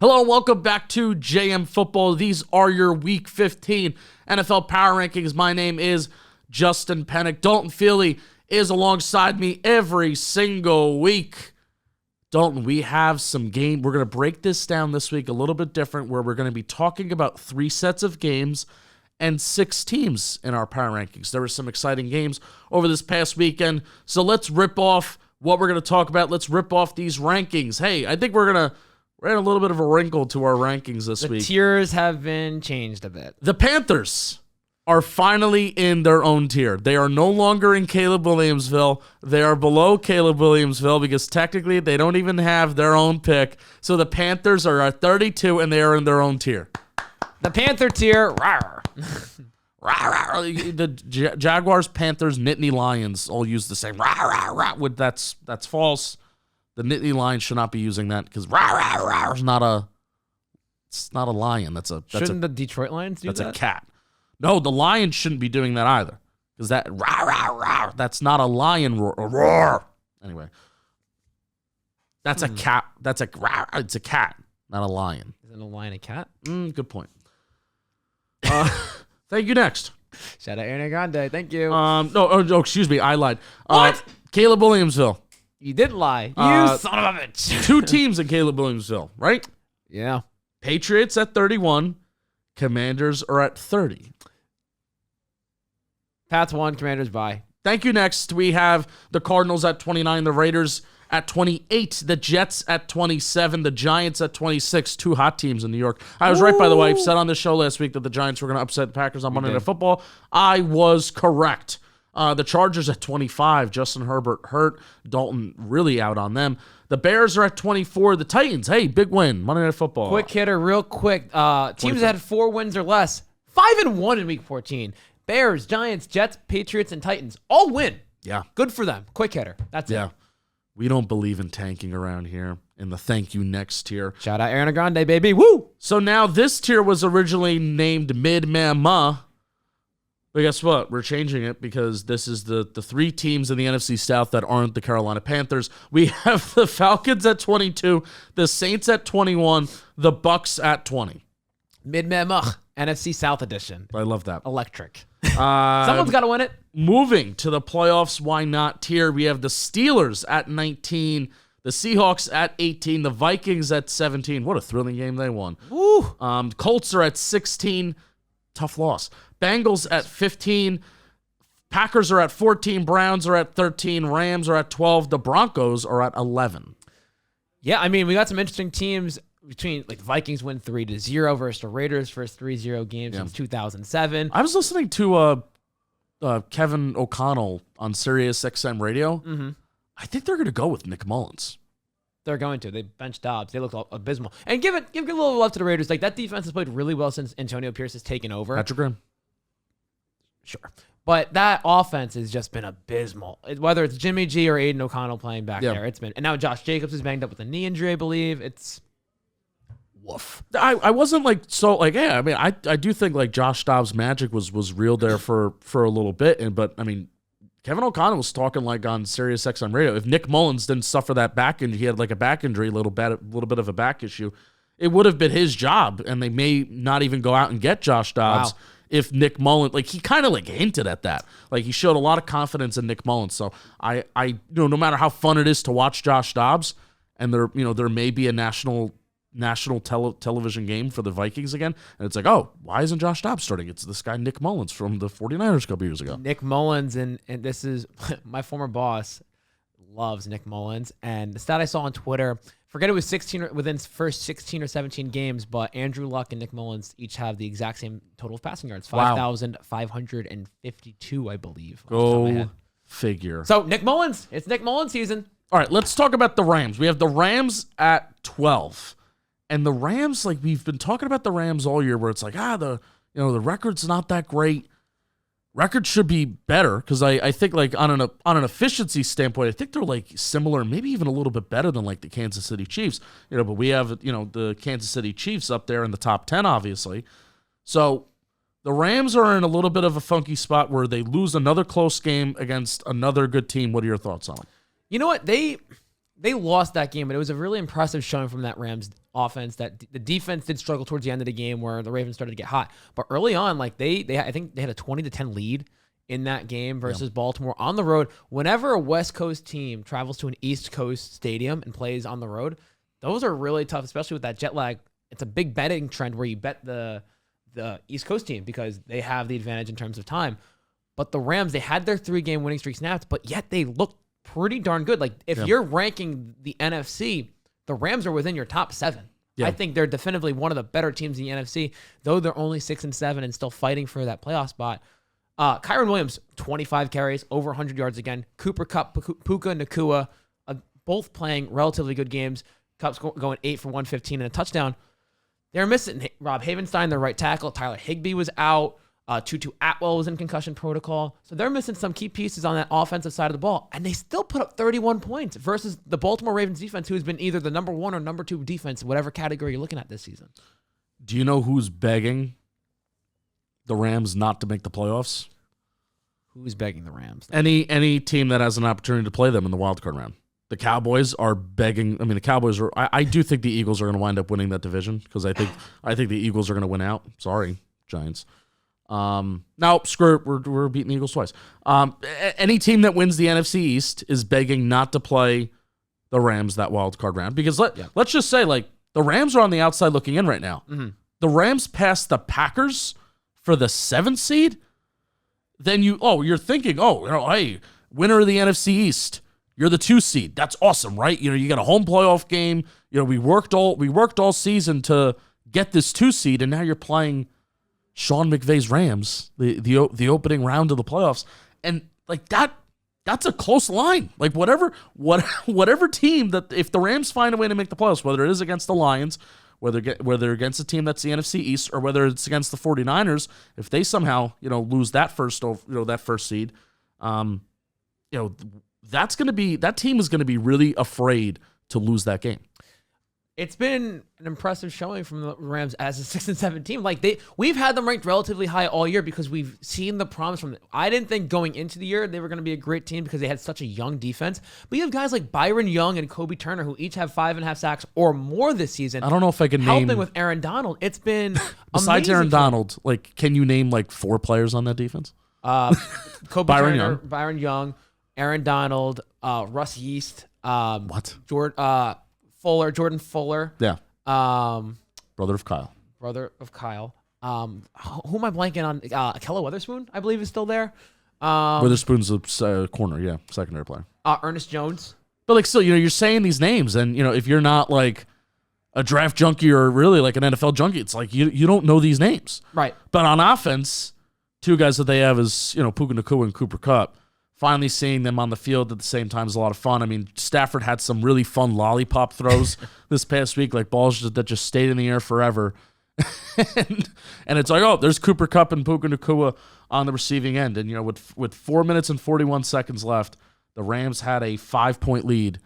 Hello and welcome back to JM Football. These are your Week 15 NFL Power Rankings. My name is Justin Penik. Dalton Feely is alongside me every single week. Dalton, we have some game. We're going to break this down this week a little bit different, where we're going to be talking about 3 sets of games and 6 teams in our Power Rankings. There were some exciting games over this past weekend, so let's rip off what we're going to talk about. Let's rip off these rankings. Hey, I think we're in a little bit of a wrinkle to our rankings this week. The tiers have been changed a bit. The Panthers are finally in their own tier. They are no longer in Caleb-Williams-Ville. They are below Caleb-Williams-Ville because technically they don't even have their own pick. So the Panthers are at 32 and they are in their own tier. The Panther tier, rawr. The Jaguars, Panthers, Nittany Lions all use the same That's false. The Nittany Lions should not be using that because is not a lion. Shouldn't the Detroit Lions do that? That's a cat. No, the Lions shouldn't be doing that either because that's not a lion roar. Anyway, that's a cat. It's a cat, not a lion. Isn't a lion a cat? Good point. Thank you. Next. Shout out Ariana Grande. Thank you. No, excuse me. I lied. What? Caleb-Williams-Ville. You didn't lie. You son of a bitch. 2 teams in Caleb-Williams-Ville, right? Yeah. Patriots at 31. Commanders are at 30. Pats 1, Commanders bye. Thank you. Next, we have the Cardinals at 29, the Raiders at 28, the Jets at 27, the Giants at 26. 2 hot teams in New York. I was right, by the way. I said on the show last week that the Giants were going to upset the Packers on Monday Night Football. I was correct. The Chargers at 25. Justin Herbert hurt. Dalton really out on them. The Bears are at 24. The Titans, hey, big win. Monday Night Football. Quick hitter, real quick. Teams that had 4 wins or less. 5-1 in Week 14. Bears, Giants, Jets, Patriots, and Titans all win. Yeah. Good for them. Quick hitter. That's it. We don't believe in tanking around here in the thank you next tier. Shout out Ariana Grande, baby. Woo! So now this tier was originally named Mid-Megh-Mughh. But guess what? We're changing it because this is the 3 teams in the NFC South that aren't the Carolina Panthers. We have the Falcons at 22, the Saints at 21, the Bucks at 20. Mid-Megh-Mughh, NFC South edition. I love that. Electric. Someone's got to win it. Moving to the playoffs, why not tier? We have the Steelers at 19, the Seahawks at 18, the Vikings at 17. What a thrilling game they won. Woo! Colts are at 16. Tough loss. Bengals at 15. Packers are at 14. Browns are at 13. Rams are at 12. The Broncos are at 11. Yeah, I mean, we got some interesting teams between, like, the Vikings win 3-0 versus the Raiders, first 3-0 game since 2007. I was listening to Kevin O'Connell on Sirius XM radio. Mm-hmm. I think they're going to go with Nick Mullins. They're going to. They benched Dobbs. They look abysmal. And give a little love to the Raiders. Like, that defense has played really well since Antonio Pierce has taken over. Patrick Graham. Sure. But that offense has just been abysmal. Whether it's Jimmy G or Aiden O'Connell playing back there, it's been. And now Josh Jacobs is banged up with a knee injury, I believe. It's woof. I wasn't like so like I mean I do think like Josh Dobbs' magic was real there for a little bit, but I mean Kevin O'Connell was talking like on Sirius XM radio. If Nick Mullins didn't suffer that back injury, he had like a back injury, a little bit of a back issue, it would have been his job, and they may not even go out and get Josh Dobbs. Wow. If Nick Mullins, like he kind of like hinted at that, like he showed a lot of confidence in Nick Mullins. So I no matter how fun it is to watch Josh Dobbs, and there may be a national television game for the Vikings again, and it's like, oh, why isn't Josh Dobbs starting? It's this guy Nick Mullins from the 49ers a couple years ago. Nick Mullins, and this is my former boss loves Nick Mullins, and the stat I saw on Twitter, forget it was 16 within first 16 or 17 games, but Andrew Luck and Nick Mullins each have the exact same total of passing yards, 5,552, I believe. Go figure. So Nick Mullins, it's Nick Mullins season. All right, let's talk about the Rams. We have the Rams at 12. And the Rams, like we've been talking about the Rams all year, where it's like, the record's not that great. Record should be better because I think like on an efficiency standpoint, I think they're like similar, maybe even a little bit better than like the Kansas City Chiefs. But we have the Kansas City Chiefs up there in the top 10, obviously. So the Rams are in a little bit of a funky spot where they lose another close game against another good team. What are your thoughts on them? You know what? They they lost that game, but it was a really impressive showing from that Rams offense. That the defense did struggle towards the end of the game where the Ravens started to get hot. But early on, like I think they had a 20-10 lead in that game versus Baltimore on the road. Whenever a West Coast team travels to an East Coast stadium and plays on the road, those are really tough, especially with that jet lag. It's a big betting trend where you bet the East Coast team because they have the advantage in terms of time. But the Rams, they had their 3-game winning streak snapped, but yet they looked pretty darn good. Like, if you're ranking the NFC, the Rams are within your top 7. Yeah. I think they're definitively one of the better teams in the NFC, though they're only 6-7 and still fighting for that playoff spot. Kyron Williams, 25 carries, over 100 yards again. Cooper Kupp, Puka Nacua, both playing relatively good games. Kupp's going 8 for 115 and a touchdown. They're missing Rob Havenstein, their right tackle. Tyler Higbee was out. Tutu Atwell was in concussion protocol. So they're missing some key pieces on that offensive side of the ball. And they still put up 31 points versus the Baltimore Ravens defense, who has been either the number 1 or number 2 defense, whatever category you're looking at this season. Do you know who's begging the Rams not to make the playoffs? Who's begging the Rams? Any team that has an opportunity to play them in the wild card round. The Cowboys are begging. I mean, the Cowboys are. I do think the Eagles are going to wind up winning that division because I think the Eagles are going to win out. Sorry, Giants. Now, screw it. We're beating the Eagles twice. Any team that wins the NFC East is begging not to play the Rams that wild card round because let's just say like the Rams are on the outside looking in right now. Mm-hmm. The Rams passed the Packers for the 7th seed. Then you're thinking, hey, winner of the NFC East. You're the 2 seed. That's awesome, right? You got a home playoff game. We worked all season to get this 2 seed, and now you're playing Sean McVay's Rams, the opening round of the playoffs, and like that's a close line. Like whatever team that if the Rams find a way to make the playoffs, whether it is against the Lions, whether against a team that's the NFC East, or whether it's against the 49ers, if they somehow lose that first seed, that team is going to be really afraid to lose that game. It's been an impressive showing from the Rams as a 6-7 team. Like we've had them ranked relatively high all year because we've seen the promise from them. I didn't think going into the year they were going to be a great team because they had such a young defense. But you have guys like Byron Young and Kobe Turner who each have 5.5 sacks or more this season. I don't know if I can helping name with Aaron Donald. It's been besides amazing Aaron Donald. Like, can you name like 4 players on that defense? Kobe Byron Turner, Young. Byron Young, Aaron Donald, Russ Yeast, Jordan Fuller. Yeah. Brother of Kyle. Who am I blanking on? Kelly Witherspoon, I believe, is still there. Witherspoon's a corner, yeah, secondary player. Ernest Jones. But like still, you're saying these names, and if you're not like a draft junkie or really like an NFL junkie, it's like you don't know these names. Right. But on offense, 2 guys that they have is Puka Nacua and Cooper Kupp. Finally seeing them on the field at the same time is a lot of fun. I mean, Stafford had some really fun lollipop throws this past week, like balls that just stayed in the air forever. and it's like, there's Cooper Kupp and Puka Nacua on the receiving end. And, with 4 minutes and 41 seconds left, the Rams had a 5-point lead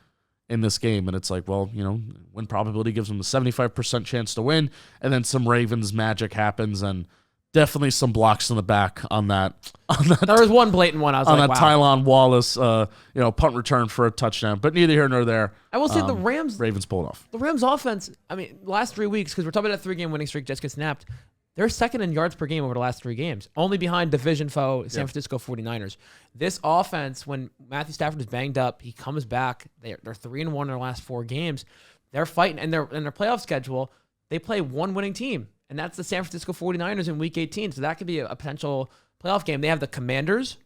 in this game. And it's like, win probability gives them a 75% chance to win. And then some Ravens magic happens, and definitely some blocks in the back on that. There was one blatant one. I was on like, that wow. Tylan Wallace, punt return for a touchdown. But neither here nor there. I will say the Ravens pulled off. The Rams offense, I mean, last 3 weeks, because we're talking about that 3-game winning streak just gets snapped, they're second in yards per game over the last 3 games, only behind division foe San Francisco 49ers. This offense, when Matthew Stafford is banged up, he comes back. They're 3-1 in their last 4 games. They're fighting, and in their playoff schedule, they play one winning team. And that's the San Francisco 49ers in Week 18. So that could be a potential playoff game. They have the Commanders.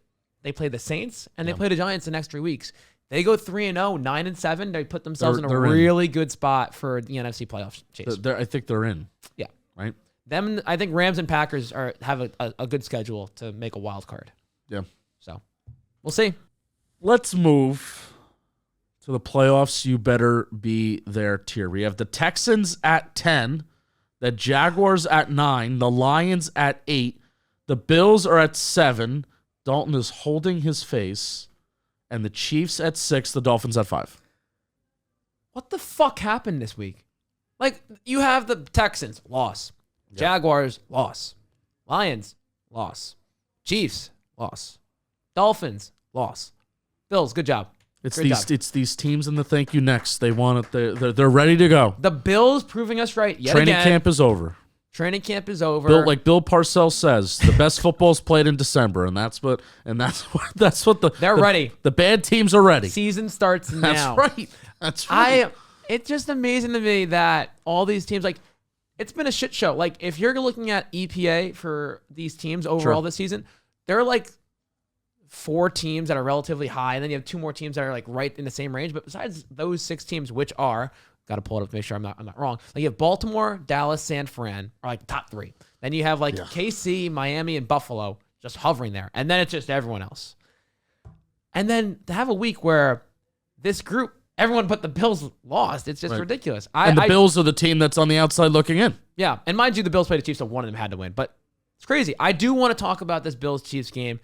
They play the Saints. And they play the Giants the next 3 weeks. They go 3-0, 9-7. They put themselves in a really good spot for the NFC playoff chase. I think they're in. Yeah. Right? I think Rams and Packers have a good schedule to make a wild card. Yeah. So we'll see. Let's move to the playoffs. You better be there tier. We have the Texans at 10. The Jaguars at 9, the Lions at 8, the Bills are at 7, Dalton is holding his face, and the Chiefs at 6, the Dolphins at 5. What the fuck happened this week? Like, you have the Texans, loss. Yep. Jaguars, loss. Lions, loss. Chiefs, loss. Dolphins, loss. Bills, good job. It's these teams in the thank you next. They want it. They're ready to go. The Bills proving us right yet Training again. camp is over. Training camp is over. Like Bill Parcells says, the best football's played in December, and that's what They're ready. The bad teams are ready. Season starts now. That's right. It's just amazing to me that all these teams, like, it's been a shit show. Like, if you're looking at EPA for these teams overall this season, there are like 4 teams that are relatively high, and then you have 2 more teams that are like right in the same range. But besides those 6 teams, which are, got to pull it up to make sure I'm not wrong. Like, you have Baltimore, Dallas, San Fran are like top 3. Then you have like KC, Miami, and Buffalo just hovering there, and then it's just everyone else. And then to have a week where this group, everyone but the Bills lost, it's just ridiculous. And the Bills are the team that's on the outside looking in. Yeah, and mind you, the Bills played the Chiefs, so one of them had to win. But it's crazy. I do want to talk about this Bills-Chiefs game.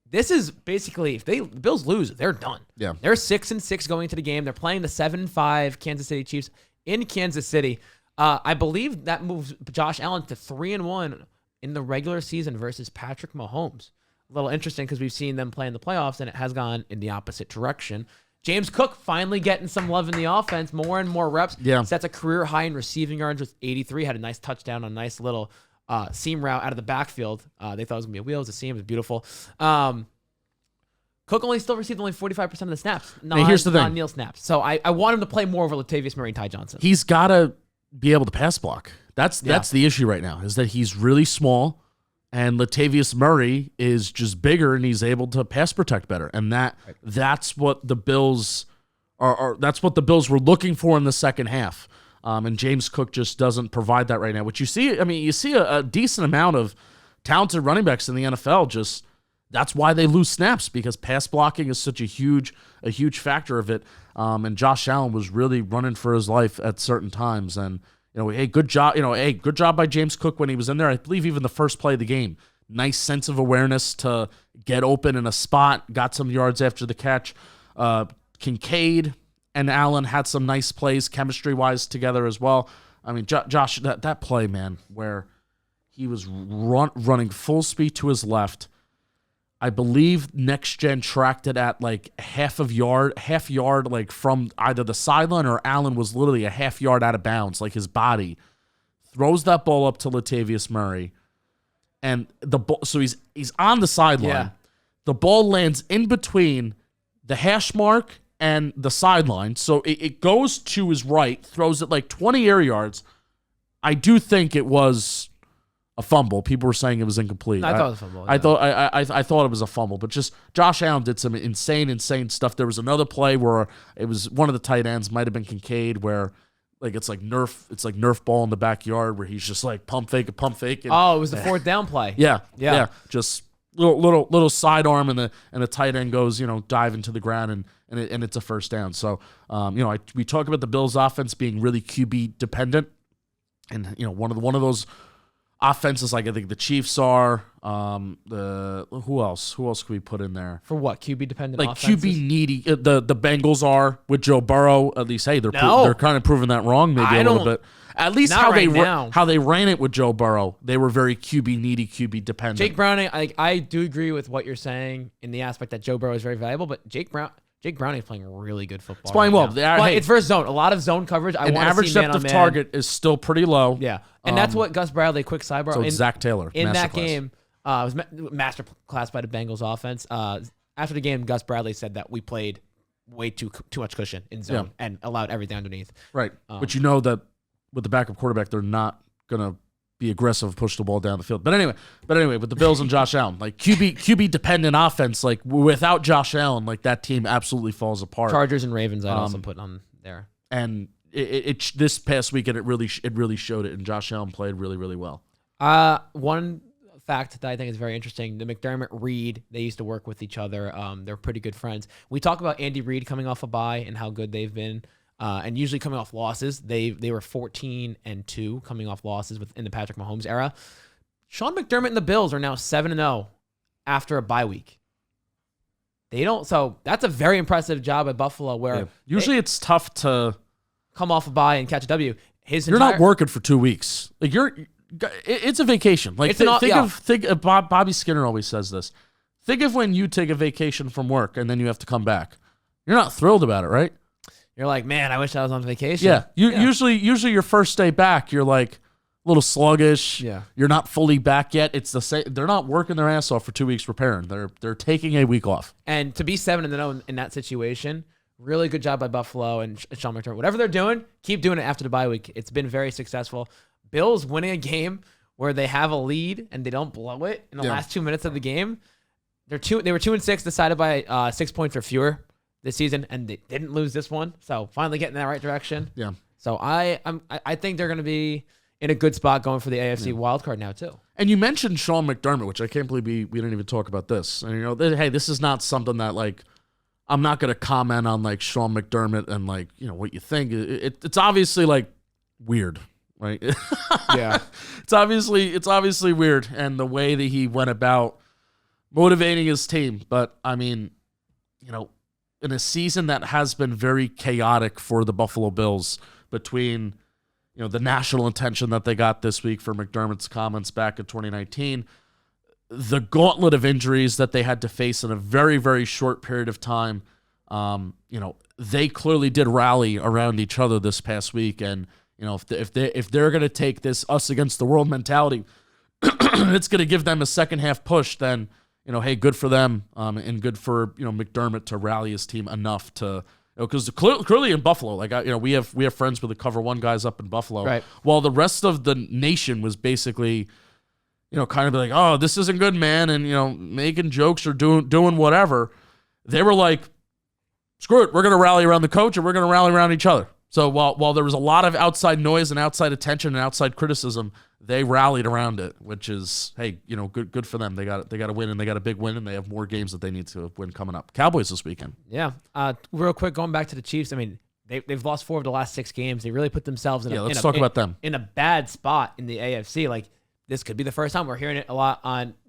This is basically, if the Bills lose, they're done. Yeah. They're 6-6 going into the game. They're playing the 7-5 Kansas City Chiefs in Kansas City. I believe that moves Josh Allen to 3-1 in the regular season versus Patrick Mahomes. A little interesting because we've seen them play in the playoffs, and it has gone in the opposite direction. James Cook finally getting some love in the offense, more and more reps. Yeah. Sets a career high in receiving yards with 83. Had a nice touchdown on a nice little seam route out of the backfield. They thought it was going to be a wheel. It was a seam. It was beautiful. Cook still received only 45% of the snaps. Here's the thing. Non-Neil snaps. So I want him to play more over Latavius Murray and Ty Johnson. He's got to be able to pass block. That's the issue right now, is that he's really small, and Latavius Murray is just bigger, and he's able to pass protect better. And that's what the Bills that's what the Bills were looking for in the second half. And James Cook just doesn't provide that right now. Which you see a decent amount of talented running backs in the NFL. That's why they lose snaps, because pass blocking is such a huge factor of it. And Josh Allen was really running for his life at certain times. And good job by James Cook when he was in there. I believe even the first play of the game, nice sense of awareness to get open in a spot, got some yards after the catch. Kincaid and Allen had some nice plays chemistry-wise together as well. I mean, Josh, that play, man, where he was running full speed to his left. I believe Next Gen tracked it at like half yard, like from either the sideline, or Allen was literally a half yard out of bounds, like his body. Throws that ball up to Latavius Murray, and the ball. So he's on the sideline. Yeah. The ball lands in between the hash mark and the sideline, so it goes to his right, throws it like 20 air yards. I do think it was a fumble. People were saying it was incomplete. I thought it was a fumble. I thought it was a fumble, but just Josh Allen did some insane stuff. There was another play where it was one of the tight ends, might have been Kincaid, where it's like Nerf ball in the backyard, where he's just like pump fake. And, it was the 4th down play. Yeah. Just little sidearm, and the tight end goes dive into the ground, and it's a first down. So we talk about the Bills' offense being really QB dependent, and one of those offenses, like I think the Chiefs are. Who else could we put in there for what QB dependent? Like offenses? QB needy. The Bengals are with Joe Burrow. At least, hey, they're kind of proving that wrong maybe a little bit. At least how they ran it with Joe Burrow, they were very QB needy, QB dependent. Jake Browning, I do agree with what you're saying in the aspect that Joe Burrow is very valuable, but Jake Browning is playing really good football. It's playing well. It's versus zone. A lot of zone coverage. I want to see average depth of target is still pretty low. Yeah, and that's what Gus Bradley, quick sidebar. So Zach Taylor in that game, it was master class by the Bengals offense. After the game, Gus Bradley said that we played way too much cushion in zone and allowed everything underneath. Right, but that with the backup quarterback, they're not gonna be aggressive, push the ball down the field. But anyway, with the Bills and Josh Allen, like QB dependent offense, like without Josh Allen, like that team absolutely falls apart. Chargers and Ravens, I'd also put on there. And it this past weekend, it really showed it, and Josh Allen played really, really well. One fact that I think is very interesting: the McDermott Reed, they used to work with each other. They're pretty good friends. We talk about Andy Reid coming off a bye and how good they've been. And usually coming off losses, they were 14-2 coming off losses in the Patrick Mahomes era. Sean McDermott and the Bills are now 7-0 after a bye week. So that's a very impressive job at Buffalo, where usually it's tough to come off a bye and catch a W. You're not working for 2 weeks. Like it's a vacation. Like think of Bobby Skinner always says this. Think of when you take a vacation from work and then you have to come back. you're not thrilled about it, right? You're like, man, I wish I was on vacation. Yeah. Usually your first day back, you're like a little sluggish. Yeah. You're not fully back yet. It's the same. They're not working their ass off for 2 weeks preparing. They're taking a week off. And to be 7-0 in that situation, really good job by Buffalo and Sean McDermott. Whatever they're doing, keep doing it after the bye week. It's been very successful. Bills winning a game where they have a lead and they don't blow it in the last 2 minutes of the game. They were 2-6, decided by 6 points or fewer this season, and they didn't lose this one. So finally getting in that right direction. Yeah. So I think they're going to be in a good spot going for the AFC wild card now too. And you mentioned Sean McDermott, which I can't believe we didn't even talk about this. And hey, this is not something that like I'm not going to comment on like Sean McDermott and like what you think. It's obviously like weird, right? Yeah. It's obviously weird, and the way that he went about motivating his team. But I mean, in a season that has been very chaotic for the Buffalo Bills between, the national attention that they got this week for McDermott's comments back in 2019, the gauntlet of injuries that they had to face in a very, very short period of time, they clearly did rally around each other this past week. And, if they're going to take this us against the world mentality, it's going to give them a second half push, then, hey, good for them, and good for McDermott to rally his team enough to, because clearly in Buffalo, like we have friends with the Cover One guys up in Buffalo, right? While the rest of the nation was basically, kind of like, oh, this isn't good, man, and making jokes or doing whatever. They were like, screw it, we're gonna rally around the coach and we're gonna rally around each other. So while there was a lot of outside noise and outside attention and outside criticism, they rallied around it, which is, hey, good for them. They got a win, and they got a big win, and they have more games that they need to win coming up. Cowboys this weekend. Yeah. Real quick, going back to the Chiefs. I mean, they've lost 4 of the last 6 games. They really put themselves let's talk about them in a bad spot in the AFC. Like, this could be the first time we're hearing it a lot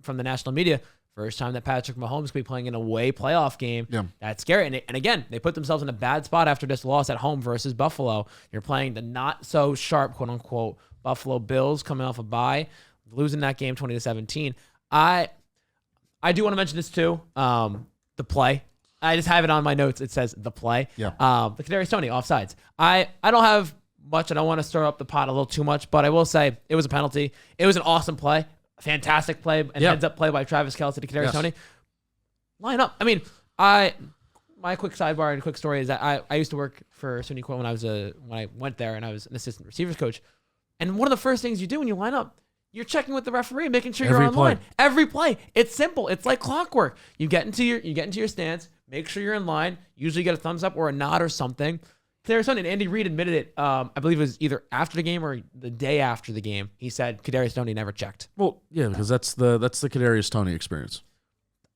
from the national media. First time that Patrick Mahomes could be playing an away playoff game. Yeah. That's scary. And again, they put themselves in a bad spot after this loss at home versus Buffalo. You're playing the not so sharp, quote unquote, Buffalo Bills coming off a bye, losing that game 20-17. I do want to mention this too. The play. I just have it on my notes. It says the play. Yeah. The Kadarius Toney offsides. I don't have much. I don't want to stir up the pot a little too much, but I will say it was a penalty. It was an awesome play. Fantastic play and heads-up play by Travis Kelce to Kadarius Toney. Line up. I mean, my quick sidebar and quick story is that I used to work for SUNY Quinn when I went there, and I was an assistant receivers coach. And one of the first things you do when you line up, you're checking with the referee, making sure you're on line. Every play. It's simple. It's like clockwork. You get into your stance, make sure you're in line. Usually you get a thumbs up or a nod or something. Kadarius Toney, and Andy Reid admitted it, I believe it was either after the game or the day after the game. He said Kadarius Toney never checked. Well, yeah, because that's the Kadarius Toney experience.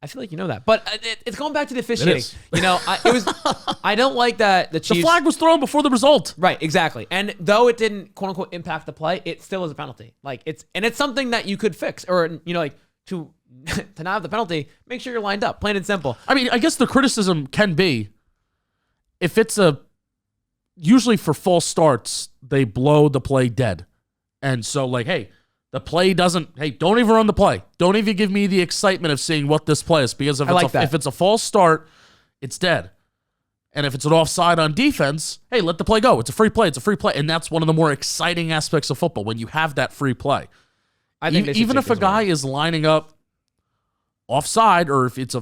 I feel like you know that, but it's going back to the officiating. I don't like that the Chiefs. The flag was thrown before the result. Right, exactly. And though it didn't quote unquote impact the play, it still is a penalty. Like it's something that you could fix, or to not have the penalty, make sure you're lined up, plain and simple. I mean, I guess the criticism can be if it's usually for false starts, they blow the play dead. And so, like, hey, the play doesn't, don't even run the play. Don't even give me the excitement of seeing what this play is, because if it's a false start, it's dead. And if it's an offside on defense, hey, let the play go. It's a free play. It's a free play. And that's one of the more exciting aspects of football, when you have that free play. I think even if a guy is lining up offside, or if it's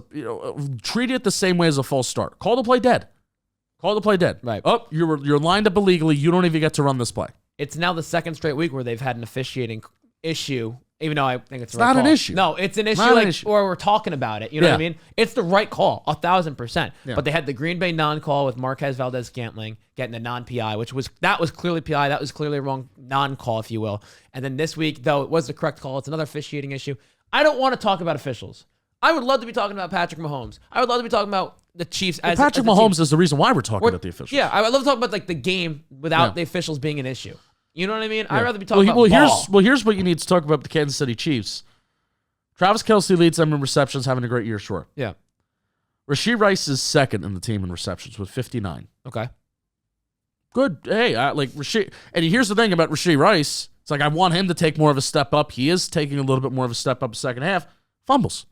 treat it the same way as a false start. Call the play dead. Call the play dead. Right. Oh, you're lined up illegally. You don't even get to run this play. It's now the second straight week where they've had an officiating issue, even though I think it's the right right call. Not an issue. No, it's an issue, or we're talking about it. You know what I mean? It's the right call, 1,000%. Yeah. But they had the Green Bay non-call with Marquez Valdez-Scantling getting the non-PI, that was clearly PI. That was clearly a wrong non-call, if you will. And then this week, though it was the correct call, it's another officiating issue. I don't want to talk about officials. I would love to be talking about Patrick Mahomes. I would love to be talking about the Chiefs. Patrick Mahomes is the reason why we're talking about the officials. Yeah, I would love to talk about the game without the officials being an issue. You know what I mean? Yeah. I'd rather be talking about ball. Here's what you need to talk about the Kansas City Chiefs. Travis Kelce leads them in receptions, having a great year, sure. Yeah. Rashee Rice is second in the team in receptions with 59. Okay. Good. Hey, Rashee. And here's the thing about Rashee Rice. It's like I want him to take more of a step up. He is taking a little bit more of a step up second half. Fumbles.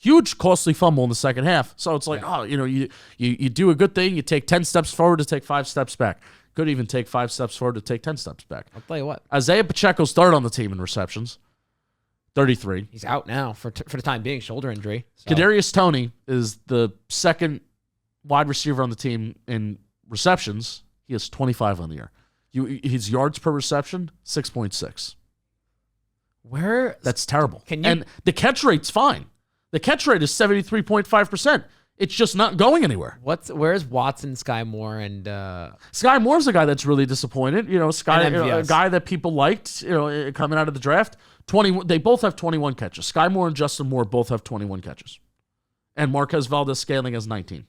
Huge costly fumble in the second half. So it's like, you do a good thing, you take 10 steps forward to take 5 steps back. Could even take 5 steps forward to take 10 steps back. I'll tell you what. Isaiah Pacheco's third on the team in receptions, 33. He's out now for the time being, shoulder injury. So. Kadarius Toney is the second wide receiver on the team in receptions. He has 25 on the year. His yards per reception, 6.6. That's terrible. And the catch rate's fine. The catch rate is 73.5%. It's just not going anywhere. Where's Watson, Sky Moore, and Sky Moore's a guy that's really disappointed. A guy that people liked. Coming out of the draft. 20. They both have 21 catches. Sky Moore and Justin Moore both have 21 catches, and Marquez Valdez-Scantling has 19.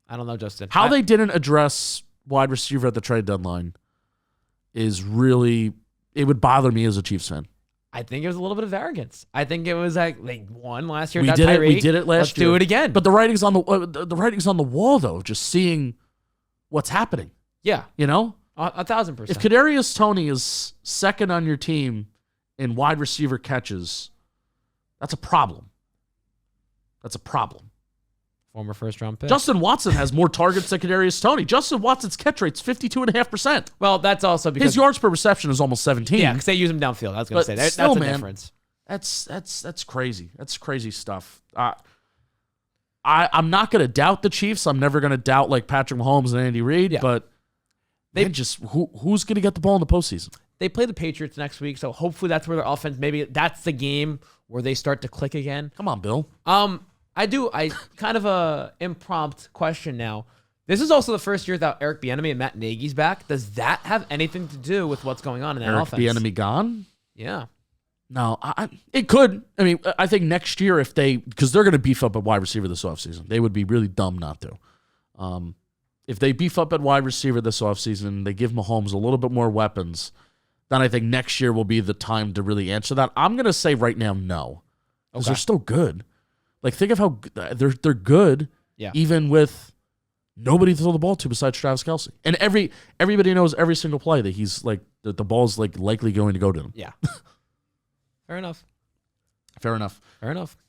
I don't know, Justin. How they didn't address wide receiver at the trade deadline is really. It would bother me as a Chiefs fan. I think it was a little bit of arrogance. I think it was like they won last year. We did it last year. Let's do it again. But the writing's on the wall, though. Just seeing what's happening. Yeah, 1,000%. If Kadarius Toney is second on your team in wide receiver catches, that's a problem. Former first-round pick. Justin Watson has more targets than Kadarius Toney. Justin Watson's catch rate's 52.5%. Well, that's also because his yards per reception is almost 17. Yeah, because they use him downfield. I was going to say that's a difference. That's crazy. That's crazy stuff. I'm not going to doubt the Chiefs. I'm never going to doubt like Patrick Mahomes and Andy Reid. But who's going to get the ball in the postseason? They play the Patriots next week, so hopefully that's where their offense. Maybe that's the game where they start to click again. Come on, Bill. I kind of a impromptu question now. This is also the first year without Eric Bieniemy and Matt Nagy's back. Does that have anything to do with what's going on in that offense? Eric Bieniemy gone? Yeah. No, it could. I mean, I think next year because they're going to beef up at wide receiver this offseason. They would be really dumb not to. If they beef up at wide receiver this offseason, they give Mahomes a little bit more weapons, then I think next year will be the time to really answer that. I'm going to say right now, no. Because they're still good. Like, think of how they're good, even with nobody to throw the ball to besides Travis Kelce. And everybody knows every single play that he's like the ball's like likely going to go to him. Yeah. Fair enough.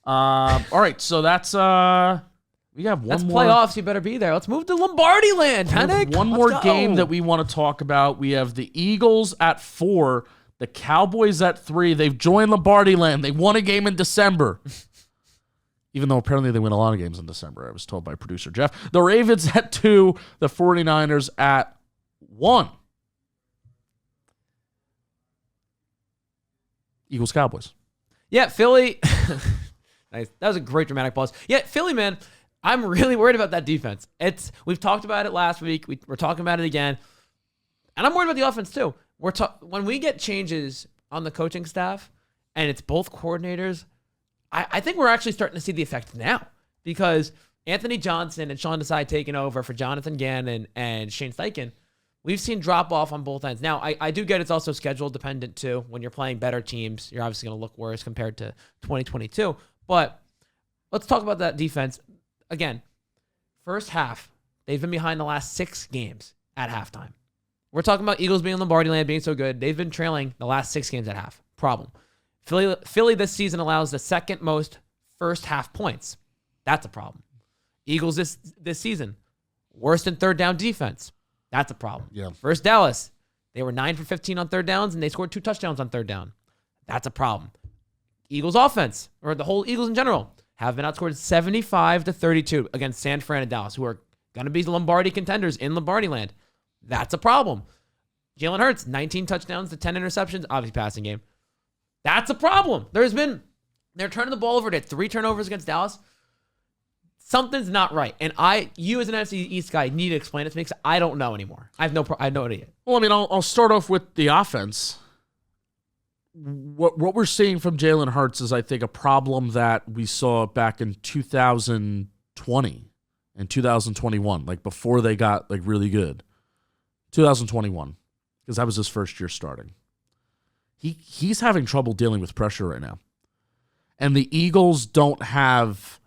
All right, so that's we have one more playoffs. You better be there. Let's move to Lombardi Land. One more game that we want to talk about. We have the Eagles at 4, the Cowboys at 3. They've joined Lombardi Land. They won a game in December. Even though apparently they win a lot of games in December, I was told by producer Jeff. The Ravens at 2, the 49ers at 1. Eagles, Cowboys. Yeah, Philly. Nice. That was a great dramatic pause. Yeah, Philly, man, I'm really worried about that defense. We've talked about it last week. We're talking about it again. And I'm worried about the offense, too. When we get changes on the coaching staff, and it's both coordinators, I think we're actually starting to see the effect now because Anthony Johnson and Sean Desai taking over for Jonathan Gannon and Shane Steichen, we've seen drop off on both ends. Now, I do get it's also schedule dependent too. When you're playing better teams, you're obviously going to look worse compared to 2022. But let's talk about that defense. Again, first half, they've been behind the last 6 games at halftime. We're talking about Eagles being in Lombardi Land, being so good. They've been trailing the last 6 games at half. Problem. Philly this season allows the second most first half points. That's a problem. Eagles this season, worst in third down defense. That's a problem. Yeah. First Dallas, they were 9 for 15 on third downs, and they scored 2 touchdowns on third down. That's a problem. Eagles offense, or the whole Eagles in general, have been outscored 75-32 against San Fran and Dallas, who are going to be Lombardi contenders in Lombardi Land. That's a problem. Jalen Hurts, 19 touchdowns to 10 interceptions, obviously passing game. That's a problem. They're turning the ball over. They had 3 turnovers against Dallas. Something's not right. And you as an NFC East guy need to explain it to me because I don't know anymore. I have no idea. Well, I mean, I'll start off with the offense. What we're seeing from Jalen Hurts is, I think, a problem that we saw back in 2020 and 2021, like before they got like really good. 2021, because that was his first year starting. He's having trouble dealing with pressure right now. And the Eagles don't have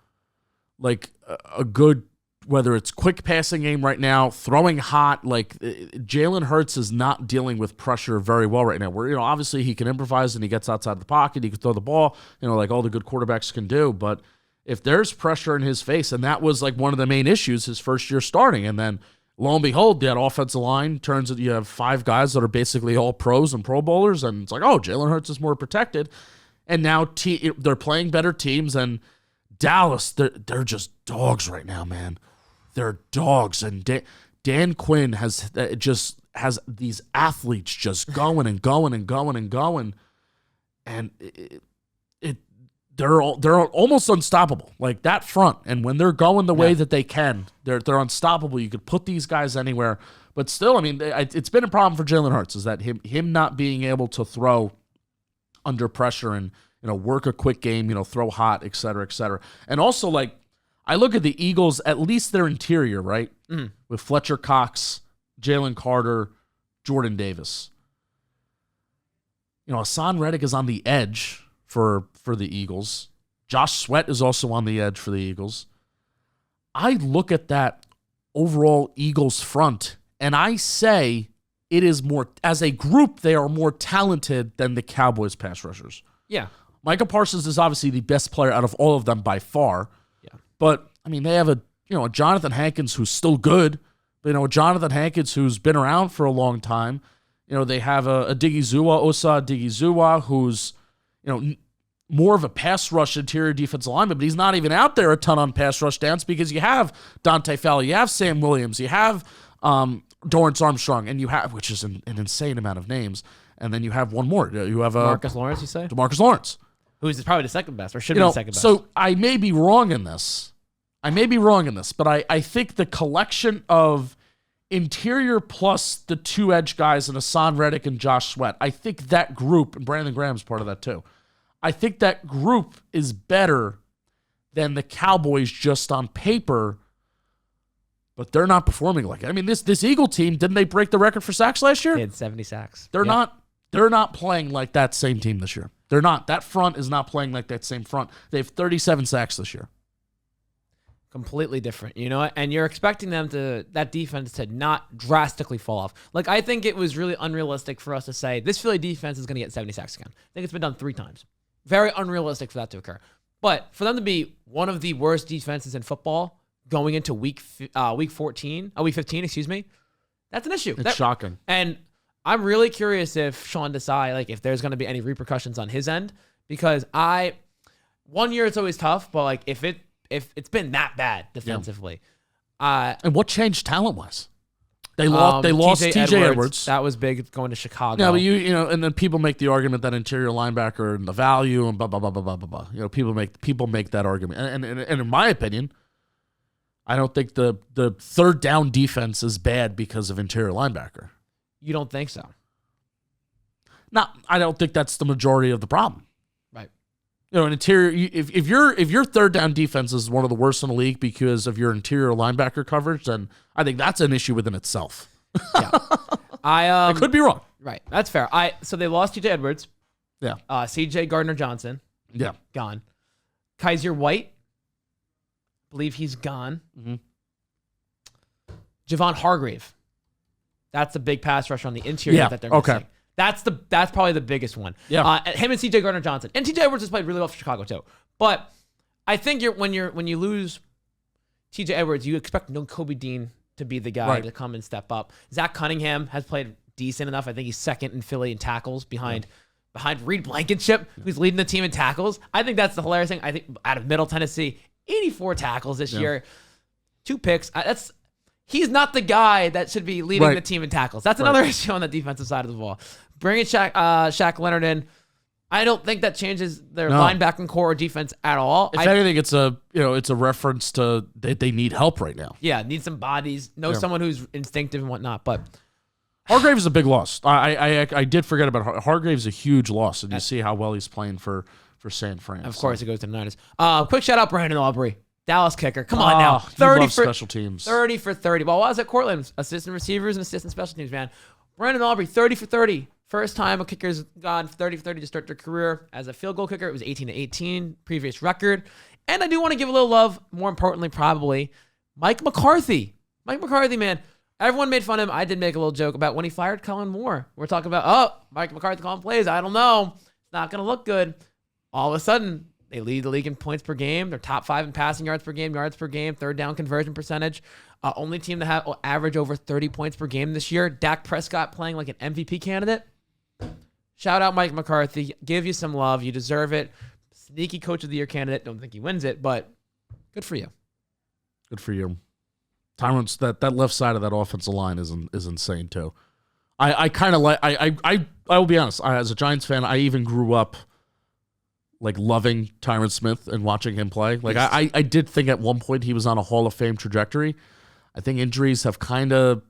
like a good whether it's quick passing game right now, throwing hot, like Jalen Hurts is not dealing with pressure very well right now. Where, obviously he can improvise and he gets outside the pocket, he can throw the ball, like all the good quarterbacks can do. But if there's pressure in his face, and that was like one of the main issues his first year starting, and then lo and behold, that offensive line turns out you have 5 guys that are basically all pros and Pro Bowlers, and it's like, oh, Jalen Hurts is more protected. And now they're playing better teams, and Dallas, they're just dogs right now, man. They're dogs, and Dan Quinn has these athletes just going and going and going and going, and they're almost unstoppable. Like that front, and when they're going the way that they can, they're unstoppable. You could put these guys anywhere, but still, I mean, it's been a problem for Jalen Hurts is that him not being able to throw under pressure and work a quick game, throw hot, et cetera, et cetera. And also, like, I look at the Eagles, at least their interior, right? With Fletcher Cox, Jalen Carter, Jordan Davis. Hassan Reddick is on the edge for the Eagles. Josh Sweat is also on the edge for the Eagles. I look at that overall Eagles front, and I say it is more, as a group, they are more talented than the Cowboys pass rushers. Yeah. Micah Parsons is obviously the best player out of all of them by far. Yeah. But, I mean, they have a Jonathan Hankins who's still good, but, a Jonathan Hankins who's been around for a long time. They have a Osa Digizua, who's, more of a pass rush interior defensive lineman, but he's not even out there a ton on pass rush downs because you have Dante Fowler, you have Sam Williams, you have Dorrance Armstrong, and you have, which is an insane amount of names, and then you have one more. You have Marcus Lawrence, you say? DeMarcus Lawrence. Who's probably the second best, or should be the second best. So I may be wrong in this. But I think the collection of interior plus the 2 edge guys and Hassan Reddick and Josh Sweat, I think that group, and Brandon Graham's part of that too, I think that group is better than the Cowboys just on paper, but they're not performing like it. I mean, this Eagle team, didn't they break the record for sacks last year? They had 70 sacks. They're not playing like that same team this year. They're not. That front is not playing like that same front. They have 37 sacks this year. Completely different, and you're expecting that defense to not drastically fall off. Like, I think it was really unrealistic for us to say this Philly defense is going to get 70 sacks again. I think it's been done 3 times. Very unrealistic for that to occur. But for them to be one of the worst defenses in football going into week 15, excuse me, that's an issue. It's shocking. And I'm really curious if Sean Desai, if there's going to be any repercussions on his end, because 1 year it's always tough, but if it's been that bad defensively. And what changed talent-wise? They lost T.J. Edwards. That was big going to Chicago. Yeah, but and then people make the argument that interior linebacker and the value and blah blah blah blah blah blah blah. People make that argument, and in my opinion, I don't think the third down defense is bad because of interior linebacker. You don't think so? No, I don't think that's the majority of the problem. Right. An interior. If your third down defense is one of the worst in the league because of your interior linebacker coverage, then I think that's an issue within itself. Yeah, I could be wrong. Right, that's fair. So they lost T.J. Edwards. Yeah. C.J. Gardner-Johnson. Yeah. Gone. Kaiser White. Believe he's gone. Mm-hmm. Javon Hargrave. That's the big pass rusher on the interior that they're missing. That's probably the biggest one. Yeah. Him and C.J. Gardner-Johnson. And T.J. Edwards has played really well for Chicago too. But I think when you lose T.J. Edwards, you expect Kobe Dean to be the guy to come and step up. Zach Cunningham has played decent enough. I think he's second in Philly in tackles behind Reed Blankenship, who's leading the team in tackles. I think that's the hilarious thing. I think out of Middle Tennessee, 84 tackles this year, 2 picks. He's not the guy that should be leading the team in tackles. That's another issue on the defensive side of the ball. Bringing Shaq Leonard in, I don't think that changes their linebacking core or defense at all. If anything, it's a reference to they need help right now. Yeah, need some bodies. Someone who's instinctive and whatnot. But Hargrave is a big loss. I did forget about Hargrave's a huge loss, and you see how well he's playing for San Fran. Of course, it goes to the Niners. Quick shout out, Brandon Aubrey. Dallas kicker. Come on now. 30 for special teams. 30 for 30. Well, while I was at Cortland, assistant receivers and assistant special teams, man. Brandon Aubrey, 30 for 30. First time a kicker's gone 30 for 30 to start their career as a field goal kicker. It was 18-18, previous record. And I do want to give a little love, more importantly, probably, Mike McCarthy. Mike McCarthy, man. Everyone made fun of him. I did make a little joke about when he fired Kellen Moore. We're talking about, Mike McCarthy calling plays. I don't know. It's not going to look good. All of a sudden, they lead the league in points per game. They're top 5 in passing yards per game, third down conversion percentage. Only team to have average over 30 points per game this year. Dak Prescott playing like an MVP candidate. Shout out Mike McCarthy. Give you some love. You deserve it. Sneaky coach of the year candidate. Don't think he wins it, but good for you. Good for you. Tyrants, that left side of that offensive line is insane too. I kind of like I will be honest. As a Giants fan, I even grew up like loving Tyron Smith and watching him play. Like I did think at one point he was on a Hall of Fame trajectory. I think injuries have kind of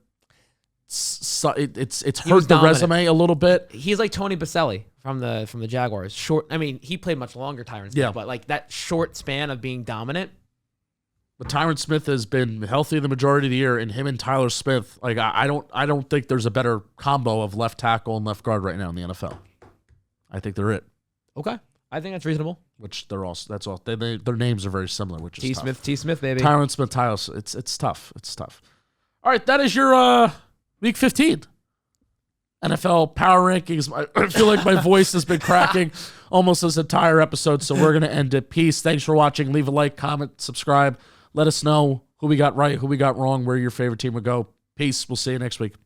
it's hurt the resume a little bit. He's like Tony Baselli from the Jaguars. Short. I mean, he played much longer, Tyron Smith, but like that short span of being dominant. But Tyron Smith has been healthy the majority of the year, and him and Tyler Smith, like I don't think there's a better combo of left tackle and left guard right now in the NFL. I think they're it. Okay, I think that's reasonable. Which they're all. That's all. Their names are very similar. Which is T Smith, baby. Tyron Smith, Tyler. It's tough. It's tough. All right, that is your Week 15 NFL power rankings. I feel like my voice has been cracking almost this entire episode, so we're gonna end it. Peace. Thanks for watching. Leave a like, comment, subscribe. Let us know who we got right, who we got wrong, where your favorite team would go. Peace. We'll see you next week.